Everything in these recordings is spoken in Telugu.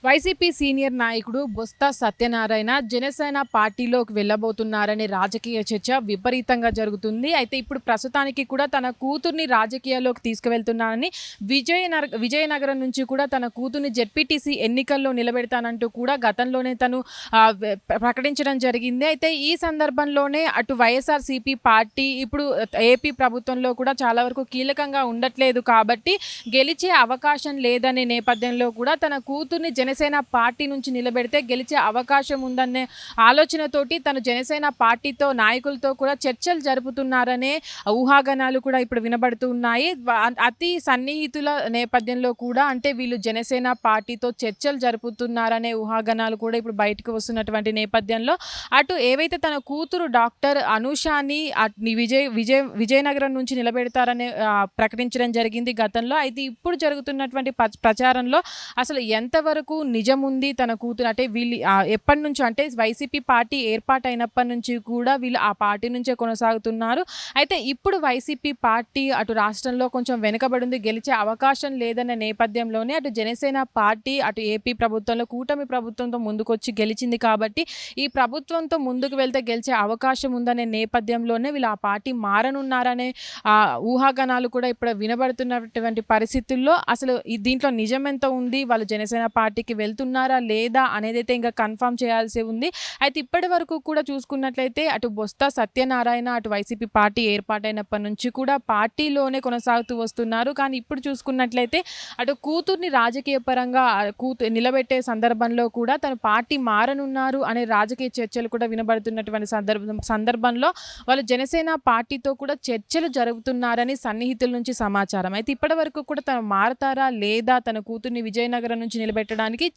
వైసీపీ సీనియర్ నాయకుడు బొత్స సత్యనారాయణ జనసేన పార్టీలోకి వెళ్ళబోతున్నారనే రాజకీయ చర్చ విపరీతంగా జరుగుతుంది. అయితే ఇప్పుడు ప్రస్తుతానికి కూడా తన కూతుర్ని రాజకీయాల్లోకి తీసుకువెళ్తున్నానని విజయనగరం నుంచి కూడా తన కూతుర్ని జెడ్పీటీసీ ఎన్నికల్లో నిలబెడతానంటూ కూడా గతంలోనే తను ప్రకటించడం జరిగింది. అయితే ఈ సందర్భంలోనే అటు వైఎస్ఆర్సీపీ పార్టీ ఇప్పుడు ఏపీ ప్రభుత్వంలో కూడా చాలా వరకు కీలకంగా ఉండట్లేదు కాబట్టి గెలిచే అవకాశం లేదనే నేపథ్యంలో కూడా తన కూతుర్ని జనసేన పార్టీ నుంచి నిలబెడితే గెలిచే అవకాశం ఉందనే ఆలోచనతోటి తను జనసేన పార్టీతో నాయకులతో కూడా చర్చలు జరుపుతున్నారనే ఊహాగానాలు కూడా ఇప్పుడు వినబడుతూ ఉన్నాయి. అతి సన్నిహితుల నేపథ్యంలో కూడా అంటే వీళ్ళు జనసేన పార్టీతో చర్చలు జరుపుతున్నారనే ఊహాగానాలు కూడా ఇప్పుడు బయటకు వస్తున్నటువంటి నేపథ్యంలో అటు ఏవైతే తన కూతురు డాక్టర్ అనూషాని విజయనగరం నుంచి నిలబెడతారనే ప్రకటించడం జరిగింది గతంలో. అయితే ఇప్పుడు జరుగుతున్నటువంటి ప్రచారంలో అసలు ఎంతవరకు నిజం ఉంది తన కూతురు అంటే వీళ్ళు ఎప్పటి నుంచి అంటే వైసీపీ పార్టీ ఏర్పాటైనప్పటి నుంచి కూడా వీళ్ళు ఆ పార్టీ నుంచే కొనసాగుతున్నారు. అయితే ఇప్పుడు వైసీపీ పార్టీ అటు రాష్ట్రంలో కొంచెం వెనుకబడింది, గెలిచే అవకాశం లేదన్న నేపథ్యంలోనే అటు జనసేన పార్టీ అటు ఏపీ ప్రభుత్వంలో కూటమి ప్రభుత్వంతో ముందుకొచ్చి గెలిచింది కాబట్టి ఈ ప్రభుత్వంతో ముందుకు వెళ్తే గెలిచే అవకాశం ఉందనే నేపథ్యంలోనే వీళ్ళు ఆ పార్టీ మారనున్నారనే ఊహాగానాలు కూడా ఇప్పుడు వినబడుతున్నటువంటి పరిస్థితుల్లో అసలు దీంట్లో నిజమెంత ఉంది, వాళ్ళు జనసేన పార్టీకి వెళ్తున్నారా లేదా అనేదైతే ఇంకా కన్ఫర్మ్ చేయాల్సి ఉంది. అయితే ఇప్పటి వరకు కూడా చూసుకున్నట్లయితే అటు బొత్స సత్యనారాయణ అటు వైసీపీ పార్టీ ఏర్పాటైనప్పటి నుంచి కూడా పార్టీలోనే కొనసాగుతూ వస్తున్నారు. కానీ ఇప్పుడు చూసుకున్నట్లయితే అటు కూతుర్ని రాజకీయ పరంగా నిలబెట్టే సందర్భంలో కూడా తను పార్టీ మారనున్నారు అనే రాజకీయ చర్చలు కూడా వినబడుతున్నటువంటి సందర్భంలో వాళ్ళు జనసేన పార్టీతో కూడా చర్చలు జరుగుతున్నారని సన్నిహితుల నుంచి సమాచారం. అయితే ఇప్పటి వరకు కూడా తను మారతారా లేదా తన కూతుర్ని విజయనగరం నుంచి నిలబెట్టడానికి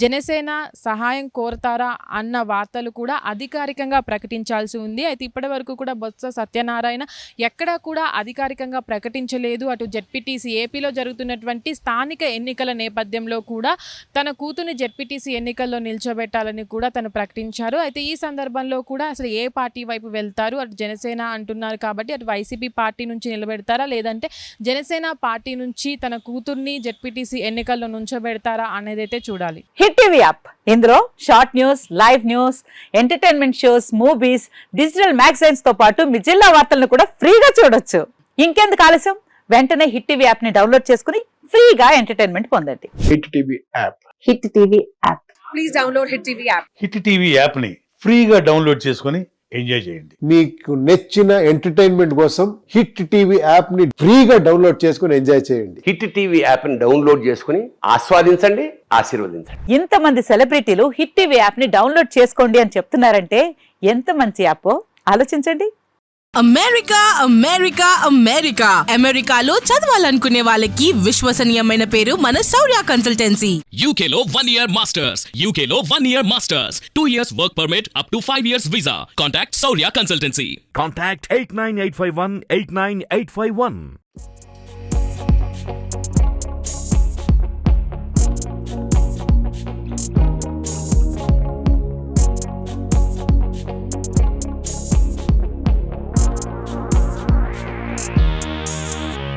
జనసేన సహాయం కోరతారా అన్న వార్తలు కూడా అధికారికంగా ప్రకటించాల్సి ఉంది. అయితే ఇప్పటి వరకు కూడా బొత్స సత్యనారాయణ ఎక్కడా కూడా అధికారికంగా ప్రకటించలేదు. అటు జెడ్పీటీసీ ఏపీలో జరుగుతున్నటువంటి స్థానిక ఎన్నికల నేపథ్యంలో కూడా తన కూతుర్ని జెడ్పీటీసీ ఎన్నికల్లో నిల్చోబెట్టాలని కూడా తను ప్రకటించారు. అయితే ఈ సందర్భంలో కూడా అసలు ఏ పార్టీ వైపు వెళ్తారు, అటు జనసేన అంటున్నారు కాబట్టి అటు వైసీపీ పార్టీ నుంచి నిలబెడతారా లేదంటే జనసేన పార్టీ నుంచి తన కూతుర్ని జెడ్పీటీసీ ఎన్నికల్లో నుంచోబెడతారా అనేది అయితే చూడాలి. హిట్ టీవీ యాప్ ఇందులో short news, live news, entertainment shows, movies, digital magazines తో పాటు మీ జిల్లా వార్తలను కూడా ఫ్రీగా చూడొచ్చు. ఇంకెందుకు ఆలస్యం, వెంటనే హిట్ టీవీ యాప్ ని డౌన్లోడ్ చేసుకుని ఫ్రీగా ఎంటర్టైన్మెంట్ పొందండి. Hit TV app. Hit TV app. Please download hit TV app. Hit TV app ని ఫ్రీగా డౌన్లోడ్ చేసుకుని ఎంజాయ్ చేయండి. మీకు నచ్చిన ఎంటర్టైన్మెంట్ కోసం హిట్ టీవీ యాప్ ని ఫ్రీగా డౌన్లోడ్ చేసుకుని ఎంజాయ్ చేయండి. హిట్ టీవీ యాప్ ని డౌన్లోడ్ చేసుకుని ఆస్వాదించండి, ఆశీర్వదించండి. ఇంతమంది సెలబ్రిటీలు హిట్ టీవీ యాప్ ని డౌన్లోడ్ చేసుకోండి అని చెప్తున్నారంటే ఎంత మంచి యాప్ ఆలోచించండి. అమెరికా అమెరికా అమెరికా అమెరికాలో చదవాలనుకునే వాళ్ళకి విశ్వసనీయమైన పేరు మన శౌర్య కన్సల్టెన్సీ. UK లో 1 year masters, UK లో 1 year masters, 2 years work permit up to 5 years visa. Contact Shaurya Consultancy. Contact 89851 89851.